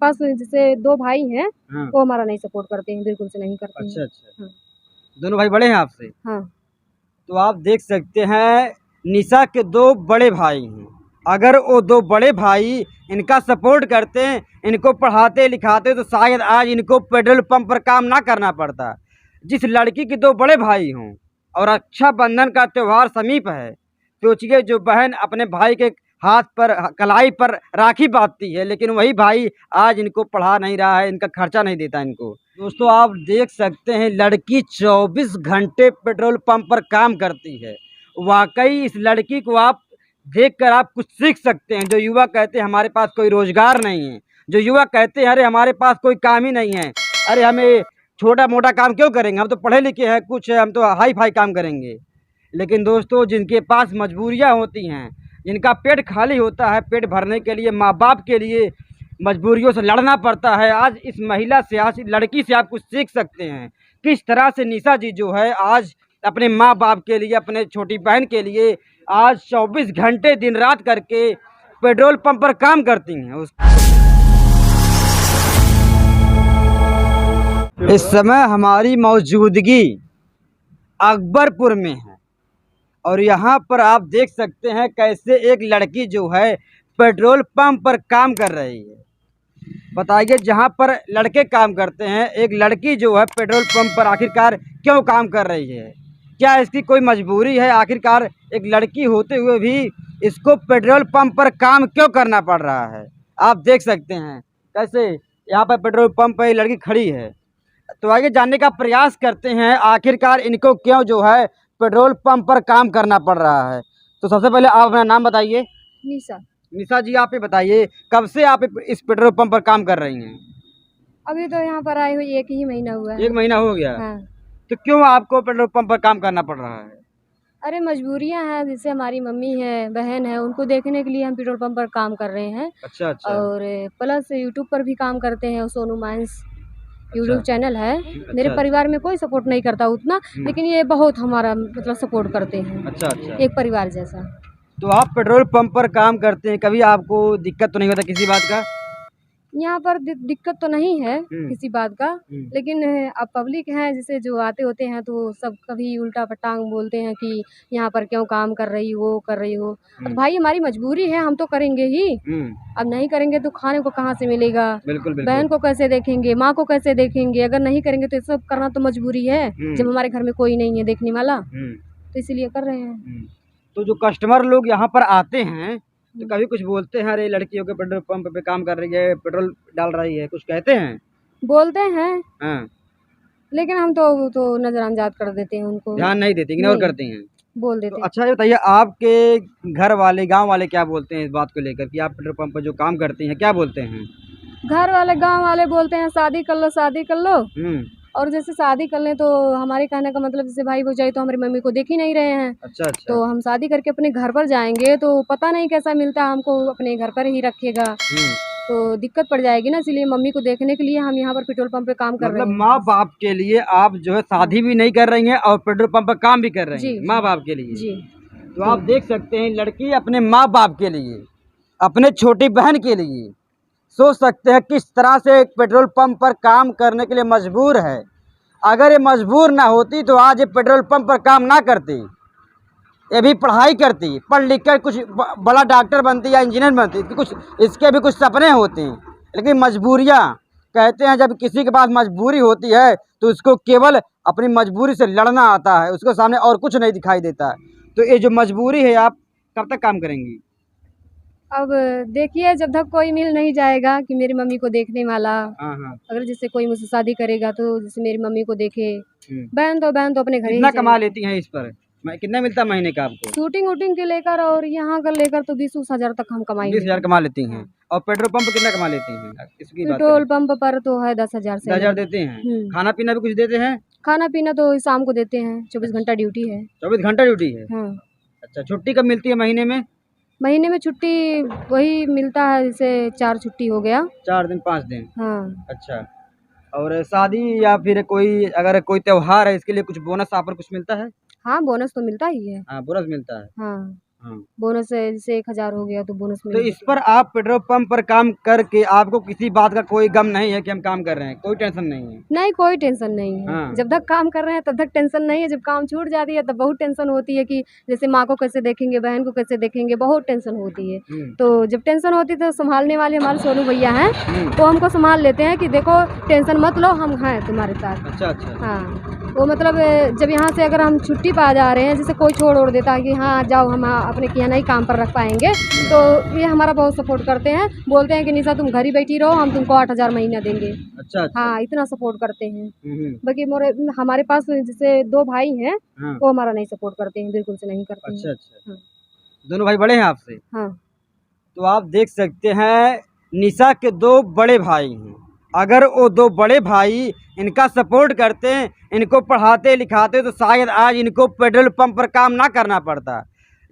पास जैसे 2 भाई हैं, हाँ। वो हमारा नहीं सपोर्ट करते हैं, बिल्कुल से नहीं करते हैं। अच्छा अच्छा। हाँ। दोनों भाई बड़े हैं आपसे? हाँ। तो आप देख सकते हैं निशा के 2 बड़े भाई हैं। अगर वो 2 बड़े भाई इनका सपोर्ट करते, इनको पढ़ाते लिखाते तो शायद आज इनको पेट्रोल पंप पर काम ना करना पड़ता। जिस लड़की के 2 बड़े भाई हों और रक्षाबंधन का त्योहार समीप है, सोचिए जो बहन अपने भाई के हाथ पर कलाई पर राखी बांधती है, लेकिन वही भाई आज इनको पढ़ा नहीं रहा है, इनका खर्चा नहीं देता इनको। दोस्तों आप देख सकते हैं लड़की 24 घंटे पेट्रोल पंप पर काम करती है। वाकई इस लड़की को आप देखकर आप कुछ सीख सकते हैं। जो युवा कहते हैं हमारे पास कोई रोजगार नहीं है, जो युवा कहते हैं अरे हमारे पास कोई काम ही नहीं है, अरे हमें छोटा मोटा काम क्यों करेंगे, हम तो पढ़े लिखे हैं, कुछ है हम तो हाई फाई काम करेंगे। लेकिन दोस्तों जिनके पास मजबूरियां होती हैं, जिनका पेट खाली होता है, पेट भरने के लिए माँ बाप के लिए मजबूरियों से लड़ना पड़ता है। आज इस महिला से, आज इस लड़की से आप कुछ सीख सकते हैं किस तरह से निशा जी जो है आज अपने माँ बाप के लिए, अपने छोटी बहन के लिए आज 24 घंटे दिन रात करके पेट्रोल पंप पर काम करती हैं। इस समय हमारी मौजूदगी अकबरपुर में है और यहाँ पर आप देख सकते हैं कैसे एक लड़की जो है पेट्रोल पंप पर काम कर रही है। बताइए जहाँ पर लड़के काम करते हैं, एक लड़की जो है पेट्रोल पंप पर आखिरकार क्यों काम कर रही है? क्या इसकी कोई मजबूरी है? आखिरकार एक लड़की होते हुए भी इसको पेट्रोल पंप पर काम क्यों करना पड़ रहा है? आप देख सकते हैं कैसे यहाँ पर पेट्रोल पंप पर लड़की खड़ी है। तो आगे जानने का प्रयास करते हैं आखिरकार इनको क्यों जो है पेट्रोल पंप पर काम करना पड़ रहा है। तो सबसे पहले आप अपना नाम बताइए। निशा। निशा जी आप ये बताइए कब से आप इस पेट्रोल पंप पर काम कर रही हैं? अभी तो यहाँ पर आई हुई 1 ही महीना हुआ है। 1 महीना हो गया। हाँ। तो क्यों आपको पेट्रोल पंप पर काम करना पड़ रहा है? अरे मजबूरियाँ हैं, जैसे हमारी मम्मी है, बहन है, उनको देखने के लिए हम पेट्रोल पंप पर काम कर रहे हैं। अच्छा अच्छा। और प्लस यूट्यूब पर भी काम करते हैं, सोनू माइंस यूट्यूब अच्छा चैनल है। मेरे अच्छा परिवार में कोई सपोर्ट नहीं करता उतना, लेकिन ये बहुत हमारा मतलब सपोर्ट करते हैं, अच्छा अच्छा। एक परिवार जैसा। तो आप पेट्रोल पंप पर काम करते हैं, कभी आपको दिक्कत तो नहीं होता किसी बात का? यहाँ पर दिक्कत तो नहीं है किसी बात का, हम्म। लेकिन अब पब्लिक है जैसे जो आते होते हैं तो सब कभी उल्टा पटांग बोलते हैं कि यहाँ पर क्यों काम कर रही हो, कर रही हो। अब भाई हमारी मजबूरी है, हम तो करेंगे ही। अब नहीं करेंगे तो खाने को कहाँ से मिलेगा? बिल्कुल बहन बिल्कुल। को कैसे देखेंगे, माँ को कैसे देखेंगे? अगर नहीं करेंगे तो ये सब करना तो मजबूरी है, जब हमारे घर में कोई नहीं है देखने वाला, तो इसीलिए कर रहे हैं। तो जो कस्टमर लोग यहाँ पर आते हैं तो कभी कुछ बोलते हैं अरे लड़कियों के पेट्रोल पंप पे काम कर रही है, पेट्रोल डाल रही है, कुछ कहते हैं? बोलते हैं, हाँ। लेकिन हम तो नजरअंदाज कर देते हैं उनको, ध्यान नहीं देते, इग्नोर करते हैं। बोल तो देते हैं। अच्छा ये बताइए आपके घर वाले, गांव वाले क्या बोलते हैं इस बात को लेकर कि आप पेट्रोल पंप पर जो काम करती हैं, क्या बोलते हैं? घर वाले, गांव वाले बोलते हैं शादी कर लो, शादी कर लो। हम्म। और जैसे शादी कर लें तो हमारे कहने का मतलब जैसे भाई भौजाई तो हमारी मम्मी को देख ही नहीं रहे हैं, अच्छा अच्छा। तो हम शादी करके अपने घर पर जाएंगे तो पता नहीं कैसा मिलता, हमको अपने घर पर ही रखेगा तो दिक्कत पड़ जाएगी ना, इसलिए मम्मी को देखने के लिए हम यहाँ पर पेट्रोल पंप पे काम कर रहे मतलब हैं। माँ बाप के लिए आप जो है शादी भी नहीं कर रही हैं और पेट्रोल पंप पर काम भी कर रही हैं, जी माँ बाप के लिए। जी। तो आप देख सकते हैं लड़की अपने माँ बाप के लिए, अपने छोटी बहन के लिए सोच सकते हैं किस तरह से एक पेट्रोल पंप पर काम करने के लिए मजबूर है। अगर ये मजबूर ना होती तो आज ये पेट्रोल पंप पर काम ना करती, ये भी पढ़ाई करती, पढ़ लिख कर कुछ बड़ा डॉक्टर बनती या इंजीनियर बनती, कुछ इसके भी कुछ सपने होते हैं। लेकिन मजबूरियाँ, कहते हैं जब किसी के पास मजबूरी होती है तो उसको केवल अपनी मजबूरी से लड़ना आता है, उसको सामने और कुछ नहीं दिखाई देता। तो ये जो मजबूरी है, आप कब तक काम करेंगी? अब देखिए जब तक कोई मिल नहीं जाएगा कि मेरी मम्मी को देखने वाला, हाँ हाँ। अगर जैसे कोई मुझसे शादी करेगा तो जैसे मेरी मम्मी को देखे, बहन तो अपने घर ही कितना कमा जाएगी। लेती हैं इस पर? कितना मिलता है महीने का आपको? शूटिंग वूटिंग के लेकर और यहाँ का लेकर तो 20-20 हजार तक हम कमाएंगे। 20,000 कमा लेती हैं। और पेट्रोल पंप पर कितना कमा लेती हैं? इसकी बात पेट्रोल करें। पंप पर तो है 10,000 से। 10,000 देते हैं। खाना पीना भी कुछ देते हैं? खाना पीना तो शाम को देते हैं, 24 घंटा ड्यूटी है। 24 घंटा ड्यूटी है? हाँ। अच्छा, छुट्टी कब मिलती है महीने में? महीने में छुट्टी वही मिलता है, जैसे 4 छुट्टी हो गया। 4 दिन 5 दिन। हाँ। अच्छा। और शादी या फिर कोई अगर कोई त्योहार है इसके लिए कुछ बोनस आप पर कुछ मिलता है? हाँ, बोनस तो मिलता ही है। हाँ, बोनस मिलता है। हाँ। हाँ। बोनस जैसे 1000 हो गया तो बोनस तो मिल इस पर आप पेट्रोल पंप पर काम करके आपको किसी बात का कोई गम नहीं है कि हम काम कर रहे हैं, कोई टेंशन नहीं है? नहीं, कोई टेंशन नहीं है। हाँ। जब तक काम कर रहे हैं तब तक टेंशन नहीं है, जब काम छूट जाती है तब बहुत टेंशन होती है कि जैसे माँ को कैसे देखेंगे, बहन को कैसे देखेंगे, बहुत टेंशन होती है। तो जब टेंशन होती है तो संभालने वाले हमारे सोनू भैया हैं, वो हमको संभाल लेते हैं कि देखो टेंशन मत लो, हम हैं तुम्हारे साथ। अच्छा, अच्छा। हाँ, वो मतलब जब यहाँ से अगर हम छुट्टी पे आ जा रहे हैं, जैसे कोई छोड़ ओड़ देता है कि हाँ जाओ हम अपने किया ही काम पर रख पाएंगे, तो ये हमारा बहुत सपोर्ट करते हैं। बोलते हैं कि निशा तुम घर ही बैठी रहो, हम तुमको 8000 महीना देंगे। अच्छा, अच्छा। हाँ, इतना सपोर्ट करते हैं। हम्म। बाकी मोरे हमारे पास जैसे 2 भाई हैं, हाँ। वो हमारा नहीं सपोर्ट करते हैं, बिल्कुल से नहीं करते अच्छा, हैं। अच्छा। हाँ, दोनों भाई बड़े हैं आपसे? हाँ, तो आप देख सकते हैं निशा के 2 बड़े भाई हैं। अगर वो 2 बड़े भाई इनका सपोर्ट करते, इनको पढ़ाते लिखाते तो शायद आज इनको पेट्रोल पंप पर काम ना करना पड़ता।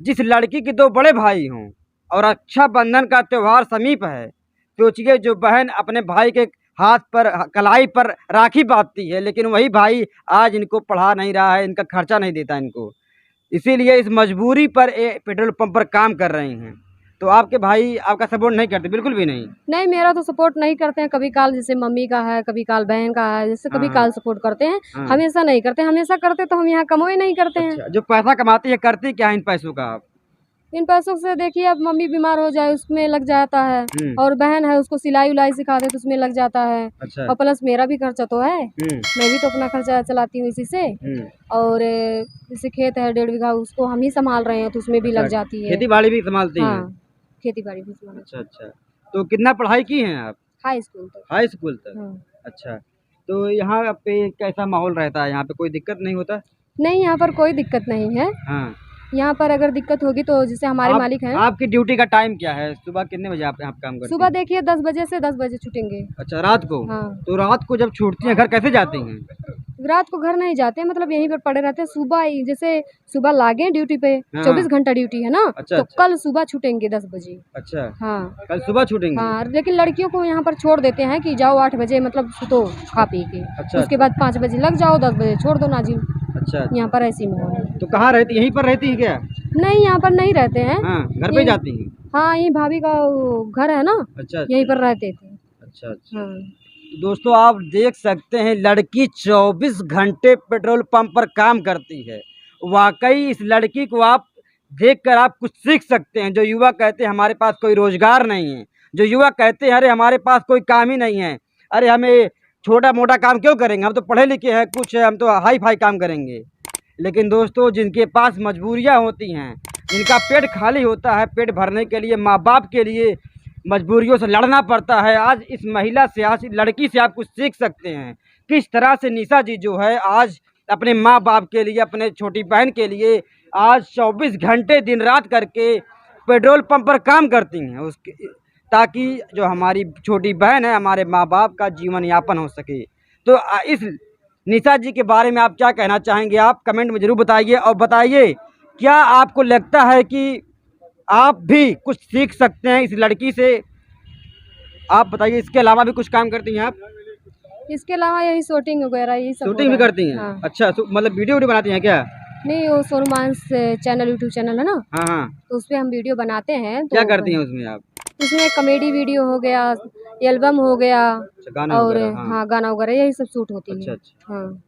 जिस लड़की के 2 बड़े भाई हों और रक्षाबंधन का त्यौहार समीप है, सोचिए जो बहन अपने भाई के हाथ पर कलाई पर राखी बांधती है, लेकिन वही भाई आज इनको पढ़ा नहीं रहा है, इनका खर्चा नहीं देता इनको, इसीलिए इस मजबूरी पर ये पेट्रोल पंप पर काम कर रही हैं। तो आपके भाई आपका सपोर्ट नहीं करते? बिल्कुल भी नहीं? नहीं मेरा तो सपोर्ट नहीं करते हैं। कभी काल जैसे मम्मी का है, कभी काल बहन का है, जैसे कभी हाँ। काल सपोर्ट करते हैं, हाँ। हमेशा नहीं करते। हमेशा करते तो हम यहाँ कमाई नहीं करते हैं। अच्छा, जो पैसा कमाती है करती क्या है इन पैसों का आप? इन पैसों से देखिए अब मम्मी बीमार हो जाए उसमें लग जाता है, और बहन है उसको सिलाई उलाई सिखाते तो उसमें लग जाता है। अच्छा। और प्लस मेरा भी खर्चा तो है, मैं भी तो अपना खर्चा चलाती हूँ इसी से। और जैसे खेत है 1.5 बीघा, उसको हम ही संभाल रहे हैं तो उसमें भी लग जाती है। खेती बाड़ी भी संभालती हैं? हाँ, खेती बाड़ी भी संभाल। अच्छा, अच्छा। तो कितना पढ़ाई की हैं आप? हाई स्कूल तक। हाई स्कूल तक? हाँ। अच्छा। तो यहाँ पे कैसा माहौल रहता है? यहाँ पे कोई दिक्कत नहीं होता? नहीं, यहाँ पर कोई दिक्कत नहीं है। हाँ। यहाँ पर अगर दिक्कत होगी तो जैसे हमारे मालिक हैं। आपकी ड्यूटी का टाइम क्या है? सुबह कितने बजे आप यहाँ पे काम करते हैं? सुबह देखिए 10 बजे से 10 बजे छूटेंगे। अच्छा, रात को? हाँ। तो रात को जब छूटती हैं घर कैसे जाती हैं? रात को घर नहीं जाते, मतलब यहीं पर पड़े रहते हैं। सुबह ही जैसे सुबह लागे ड्यूटी पे, हाँ। 24 घंटा ड्यूटी है ना। अच्छा, तो अच्छा। कल सुबह छूटेंगे 10 बजे। अच्छा। हाँ, कल सुबह छूटेंगे? हाँ, लेकिन लड़कियों को यहाँ पर छोड़ देते हैं कि जाओ 8 बजे मतलब सुतो खा पी के। अच्छा। उसके बाद 5 बजे लग जाओ, 10 बजे छोड़ दो नाजिम। अच्छा। यहाँ पर ऐसी माहौल है। तो कहाँ रहती, यहीं पर रहती है क्या? नहीं, यहाँ पर नहीं रहते हैं। हाँ, घर पे जाती हैं? हाँ, ये भाभी का वो घर है ना, अच्छा, यहीं पर रहते थे। अच्छा, अच्छा। हाँ। दोस्तों आप देख सकते हैं लड़की 24 घंटे पेट्रोल पंप पर काम करती है। वाकई इस लड़की को आप देखकर आप कुछ सीख सकते हैं। जो युवा कहते हैं हमारे पास कोई रोजगार नहीं है, जो युवा कहते हैं अरे हमारे पास कोई काम ही नहीं है, अरे हमें छोटा मोटा काम क्यों करेंगे, हम तो पढ़े लिखे हैं, कुछ है, हम तो हाई फाई काम करेंगे। लेकिन दोस्तों जिनके पास मजबूरियां होती हैं, जिनका पेट खाली होता है, पेट भरने के लिए माँ बाप के लिए मजबूरियों से लड़ना पड़ता है। आज इस महिला से, आज इस लड़की से आप कुछ सीख सकते हैं किस तरह से निशा जी जो है आज अपने माँ बाप के लिए, अपने छोटी बहन के लिए आज 24 घंटे दिन रात करके पेट्रोल पंप पर काम करती हैं, उसके ताकि जो हमारी छोटी बहन है, हमारे माँ बाप का जीवन यापन हो सके। तो इस निशा जी के बारे में आप क्या कहना चाहेंगे? आप कमेंट में ज़रूर बताइए, और बताइए क्या आपको लगता है कि आप भी कुछ सीख सकते हैं इस लड़की से? आप बताइए, इसके अलावा भी कुछ काम करती हैं आप? इसके अलावा यही शूटिंग वगैरह यही सब शूटिंग भी होता है। करती हैं? हाँ। अच्छा, तो मतलब वीडियो बनाती हैं क्या? नहीं, वो सोनू मांस चैनल, यूट्यूब चैनल है ना, हाँ, हाँ। तो उस पे हम वीडियो बनाते हैं। तो क्या करती हैं उसमें आप? उसमें कॉमेडी वीडियो हो गया, एल्बम हो गया, अच्छा, गाना और वगैरह? हाँ। हाँ, गाना वगैरह यही सब शूट होती अच्छा, है। अच्छा। हाँ।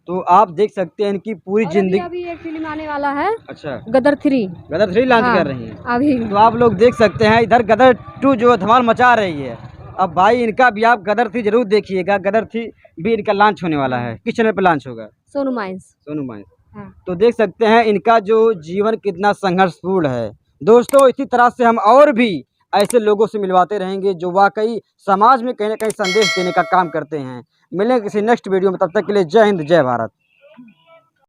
तो आप देख सकते हैं इनकी पूरी और जिंदगी। अभी एक फिल्म आने वाला है, अच्छा, गदर 3। गदर 3 लॉन्च हाँ, कर रही हैं? अभी। तो आप लोग देख सकते हैं इधर गदर 2 जो धमाल मचा रही है। अब भाई इनका भी आप गदर 3 जरूर देखिएगा। गदर 3 भी इनका लॉन्च होने वाला है। किस चैनल पर लॉन्च होगा? सोनू मांस। सोनू मांस। हाँ। तो देख सकते हैं इनका जो जीवन कितना संघर्षपूर्ण है। दोस्तों इसी तरह से हम और भी ऐसे लोगों से मिलवाते रहेंगे जो वाकई समाज में कहीं ना कहीं संदेश देने का काम करते हैं। मिलेंगे किसी नेक्स्ट वीडियो में, तब तक के लिए जय हिंद, जय भारत।